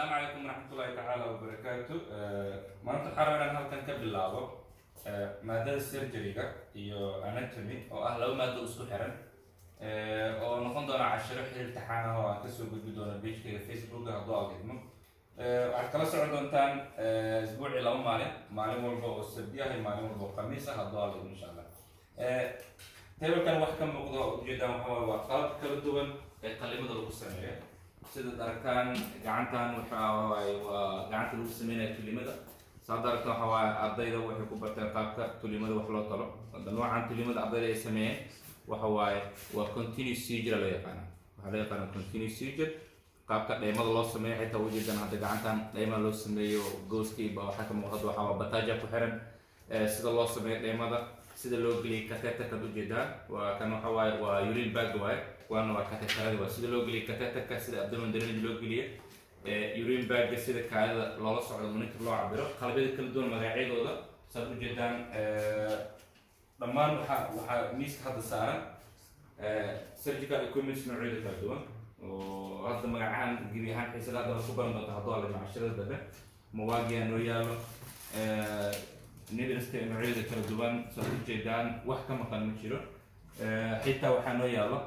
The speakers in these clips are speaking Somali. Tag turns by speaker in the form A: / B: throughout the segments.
A: السلام عليكم ورحمة الله تعالى وبركاته. maanta waxaan rabaa inaan halkan ka bilaabo maadada surgery-ga iyo anatomy oo ah laba maado isku xiran oo noqon doona cashiro xiriir taxaan ah oo aan kasoo gudbi doono page-kayga Facebook-ga hadduu aad idmo. waxaad kala socon doontaan isbuucii laba maalin walba oo sabti ah iyo maalin walba oo khamiis ah hadduu aad idmo insha Allah. taybelkan wax ka muuqda oo ujeedaan waxaa waa qalab kala duwan ee qalimada lagu sameeyo. sida darkaan gacantan waxa waa gacanta lagu sameeyo tulimada sadarka waxa waa ardayda waxay ku bartaan qaabka tulimada wax loo talo noocan tulimada ardayda ay sameeyeen waxa waa continuous seizure la yaqaan waxa la yaqaan continuous seizure qaabka dheemada loo sameeyo xitaa wajidan hadda gacantan dheemada loo sameeyo gooskii ba waxa ka muuqda waxa waa bataja ku xiran sida loo sameeyo dheemada sida loo geliyo catheter ka ujeedaan waa kan waxa waa urine bag waana waa catheter waa sida loo geliyo catheter ka sida abdomen drainage loo geliyo urine bag sida kaada loola socdo monitor loo cabiro qalabada kala duwan magacyadooda saad ujeedaan dhammaan waxa miiska hadda saaran surgical equipment noocyada kala duwan oo hadda magacahan gibi ahaan xiisada hadda ku baran doonta hadduu la macashirada dambe mawaagiya noo yaalo needleska noocyada kala duwan saad ujeedaan wax ka maqan ma jiro xitaa waxaa noo yaalo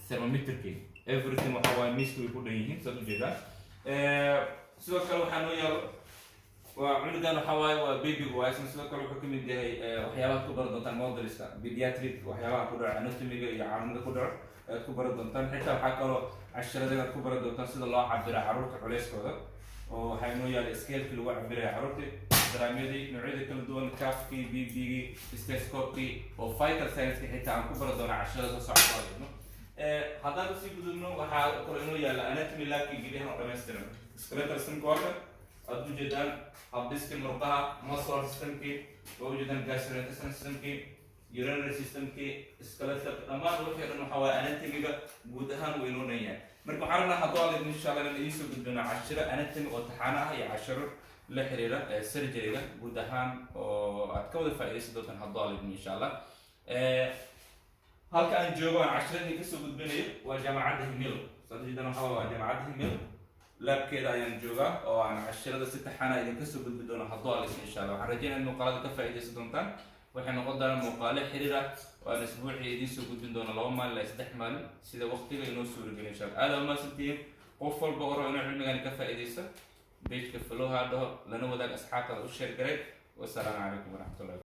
A: thermometerki everything waxa waa miiska way ku dhan yihiin saad ujeedaan sidoo kale waxaa noo yaalo waa cunugan waxa waa baby waaye sidoo kale wuxuu ka mid yahay waxyaabaha ku baran doontaan modeliska pediatric waxyaabaha ku dhaca anatomiga iyo caalamada ku dhaco aad ku baran doontaan xitaa waxaa kaloo casharada aad ku baran doontaan sida loo cabiro carruurta culeyskooda oo waxaa noo yaala scalekii lagu cabiraya carruurta daraamyadii noocyada kala duwan kaafkii bbgii stethoscope-kii oo vital signs-kii xitaa aan ku baran doona casharada soo socda haddaan usii gudubno waxaa kaloo inoo yaala anatomy labkii geliyahan oo dhammaystiran skeletal systemka waa kan aad ujeedaan habdhiskii murqaha muscular systemkii oo ujeedaan gastrointestinal systemkii urinary systemkii skeletal dhammaan wixii dhan waxa waa anatomy-ga guud ahaan way noo dhan yahay marka waxaan rabnaa hadduu aad insha Allah inaan idiin soo gudbino cashiro anatomy oo taxaano ah iyo cashiro la xiriira surgery-ga guud ahaan oo aad ka wada faa'iidaysan doontaan hadduu aad insha Allah. halka aan joogo aan cashiradii kasoo gudbinayo waa jaamacadda Himilo saddeedan waxa waa jaamacadda Himilo labkeeda ayaan joogaa oo aan cashirada si taxana idin kasoo gudbi doono hadduu aad insha Allah. waxaan rajaynayaa in muuqaalada ka faa'iidaysan doontaan waxay noqon doonaan muuqaalo xiriir ah oo aan isbuucii idiin soo gudbin doono 2 maalin ilaa 3 maalin sida waqtiga inoo suuragelin insha Allah. aad ma santiin qof walba oo rabo inuu cilmigan ka faa'iidaysto page-ka follow ha dhaho lana wadaag asxaabtada u share garay. wassalaamu calaykum waraxmatullahi